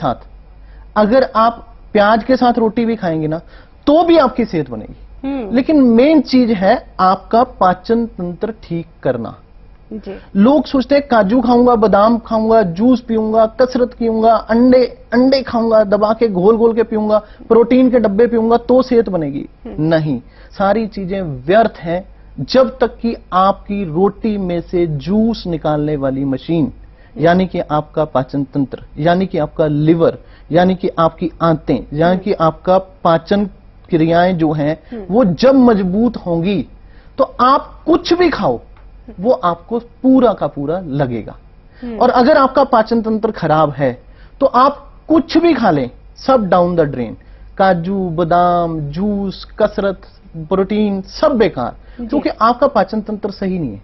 साथ, अगर आप प्याज के साथ रोटी भी खाएंगे ना तो भी आपकी सेहत बनेगी। लेकिन मेन चीज है आपका पाचन तंत्र ठीक करना। जी। लोग सोचते हैं काजू खाऊंगा, बादाम खाऊंगा, जूस पीऊंगा, कसरत पीऊंगा, अंडे खाऊंगा, दबा के घोल घोल के पीऊंगा, प्रोटीन के डब्बे पीऊंगा तो सेहत बनेगी। नहीं, सारी चीजें व्यर्थ हैं जब तक कि आपकी रोटी में से जूस निकालने वाली मशीन, यानी कि आपका पाचन तंत्र, यानी कि आपका लिवर, यानी कि आपकी आंतें, यानी कि आपका पाचन क्रियाएं जो हैं वो जब मजबूत होंगी तो आप कुछ भी खाओ वो आपको पूरा का पूरा लगेगा। और अगर आपका पाचन तंत्र खराब है तो आप कुछ भी खा लें, सब डाउन द ड्रेन। काजू, बादाम, जूस, कसरत, प्रोटीन, सब बेकार, क्योंकि आपका पाचन तंत्र सही नहीं है।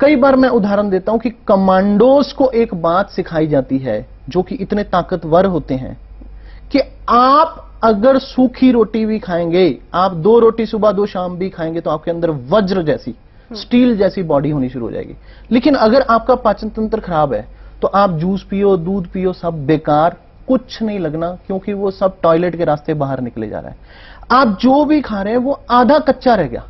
कई बार मैं उदाहरण देता हूं कि कमांडोज को एक बात सिखाई जाती है जो कि इतने ताकतवर होते हैं कि आप अगर सूखी रोटी भी खाएंगे, आप 2 रोटी सुबह 2 शाम भी खाएंगे तो आपके अंदर वज्र जैसी, स्टील जैसी बॉडी होनी शुरू हो जाएगी। लेकिन अगर आपका पाचन तंत्र खराब है तो आप जूस पियो, दूध पियो, सब बेकार, कुछ नहीं लगना, क्योंकि वो सब टॉयलेट के रास्ते बाहर निकले जा रहा है। आप जो भी खा रहे हैं वो आधा कच्चा रह गया,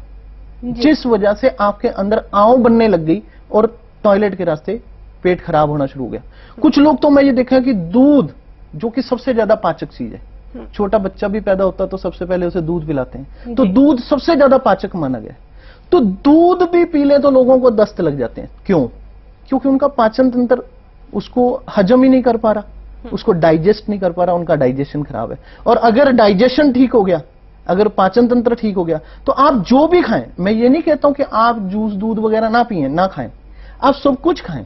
जिस वजह से आपके अंदर आंव बनने लग गई और टॉयलेट के रास्ते पेट खराब होना शुरू हो गया। कुछ लोग तो मैं ये देखा कि दूध, जो कि सबसे ज्यादा पाचक चीज है, छोटा बच्चा भी पैदा होता तो सबसे पहले उसे दूध पिलाते हैं, तो दूध सबसे ज्यादा पाचक माना गया। तो दूध भी पी ले तो लोगों को दस्त लग जाते हैं। क्यों? क्योंकि उनका पाचन तंत्र उसको हजम ही नहीं कर पा रहा, उसको डाइजेस्ट नहीं कर पा रहा, उनका डाइजेशन खराब है। और अगर डाइजेशन ठीक हो गया, अगर पाचन तंत्र ठीक हो गया, तो आप जो भी खाएं, मैं ये नहीं कहता हूं कि आप जूस, दूध वगैरह ना पिएं, ना खाएं, आप सब कुछ खाएं,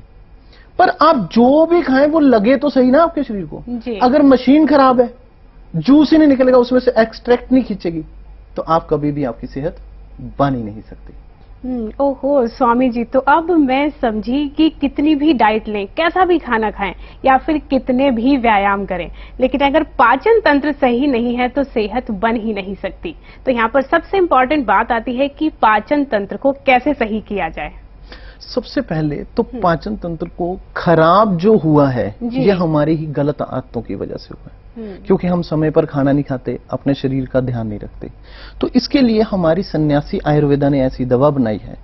पर आप जो भी खाएं वो लगे तो सही ना आपके शरीर को। अगर मशीन खराब है, जूस ही नहीं निकलेगा, उसमें से एक्सट्रैक्ट नहीं खींचेगी, तो आप कभी भी आपकी सेहत बन ही नहीं सकती। ओहो स्वामी जी, तो अब मैं समझी कि कितनी भी डाइट लें, कैसा भी खाना खाएं या फिर कितने भी व्यायाम करें, लेकिन अगर पाचन तंत्र सही नहीं है तो सेहत बन ही नहीं सकती। तो यहाँ पर सबसे इम्पोर्टेंट बात आती है कि पाचन तंत्र को कैसे सही किया जाए। सबसे पहले तो पाचन तंत्र को खराब जो हुआ है ये हमारी ही गलत आदतों की वजह से हुआ है, क्योंकि हम समय पर खाना नहीं खाते, अपने शरीर का ध्यान नहीं रखते। तो इसके लिए हमारी सन्यासी आयुर्वेदा ने ऐसी दवा बनाई है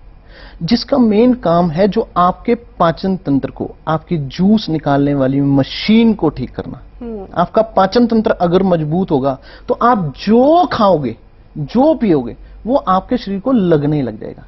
जिसका मेन काम है जो आपके पाचन तंत्र को, आपकी जूस निकालने वाली मशीन को ठीक करना। आपका पाचन तंत्र अगर मजबूत होगा तो आप जो खाओगे, जो पियोगे, वो आपके शरीर को लगने लग जाएगा।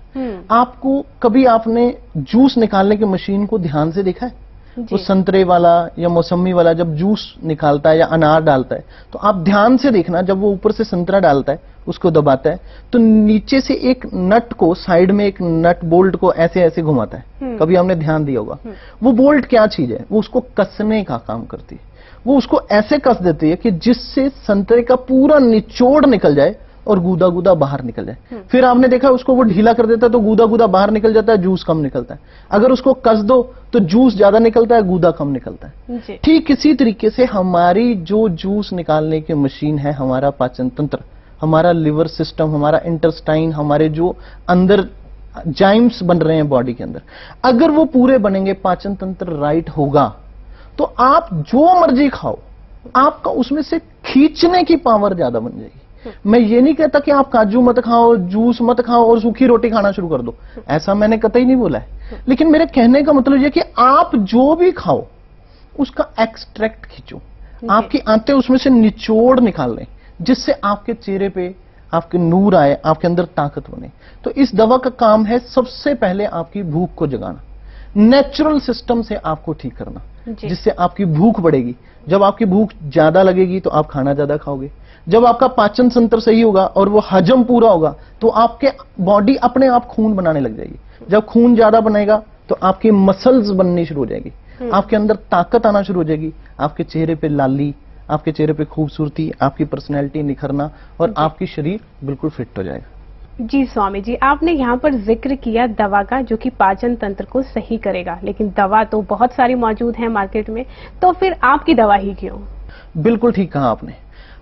आपको कभी आपने जूस निकालने की मशीन को ध्यान से देखा है? वो संतरे वाला या मौसमी वाला जब जूस निकालता है या अनार डालता है तो आप ध्यान से देखना, जब वो ऊपर से संतरा डालता है, उसको दबाता है, तो नीचे से एक नट को, साइड में एक नट बोल्ट को ऐसे ऐसे घुमाता है। कभी हमने ध्यान दिया होगा। वो बोल्ट क्या चीज है? वो उसको कसने का काम करती है। वो उसको ऐसे कस देती है कि जिससे संतरे का पूरा निचोड़ निकल जाए और गूदा गूदा बाहर निकल जाए। फिर आपने देखा उसको वो ढीला कर देता है तो गूदा गूदा बाहर निकल जाता है, जूस कम निकलता है। अगर उसको कस दो तो जूस ज्यादा निकलता है, गूदा कम निकलता है। ठीक इसी तरीके से हमारी जो जूस निकालने की मशीन है, हमारा पाचन तंत्र, हमारा लिवर सिस्टम, हमारा इंटेस्टाइन, हमारे जो अंदर जाइम्स बन रहे हैं बॉडी के अंदर, अगर वो पूरे बनेंगे, पाचन तंत्र राइट होगा, तो आप जो मर्जी खाओ, आपका उसमें से खींचने की पावर ज्यादा बन जाएगी। मैं ये नहीं कहता कि आप काजू मत खाओ, जूस मत खाओ और सूखी रोटी खाना शुरू कर दो, ऐसा मैंने कतई नहीं बोला है। लेकिन मेरे कहने का मतलब ये कि आप जो भी खाओ उसका एक्सट्रैक्ट खींचो, आपकी आंतें उसमें से निचोड़ निकाल लें, जिससे आपके चेहरे पे आपके नूर आए, आपके अंदर ताकत बने। तो इस दवा का काम है सबसे पहले आपकी भूख को जगाना, नेचुरल सिस्टम से आपको ठीक करना, जिससे आपकी भूख बढ़ेगी। जब आपकी भूख ज्यादा लगेगी तो आप खाना ज्यादा खाओगे। जब आपका पाचन तंत्र सही होगा और वो हजम पूरा होगा तो आपके बॉडी अपने आप खून बनाने लग जाएगी। जब खून ज्यादा बनेगा तो आपकी मसल्स बननी शुरू हो जाएगी, आपके अंदर ताकत आना शुरू हो जाएगी, आपके चेहरे पे लाली, आपके चेहरे पे खूबसूरती, आपकी पर्सनैलिटी निखरना और आपकी शरीर बिल्कुल फिट हो जाएगा। जी स्वामी जी, आपने यहाँ पर जिक्र किया दवा का जो कि पाचन तंत्र को सही करेगा, लेकिन दवा तो बहुत सारी मौजूद है मार्केट में, तो फिर आपकी दवा ही क्यों? बिल्कुल ठीक कहा आपने,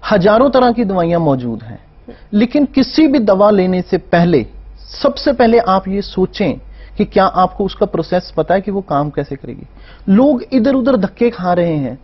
हजारों तरह की दवाइयां मौजूद हैं, लेकिन किसी भी दवा लेने से पहले सबसे पहले आप ये सोचें कि क्या आपको उसका प्रोसेस पता है कि वो काम कैसे करेगी। लोग इधर उधर धक्के खा रहे हैं,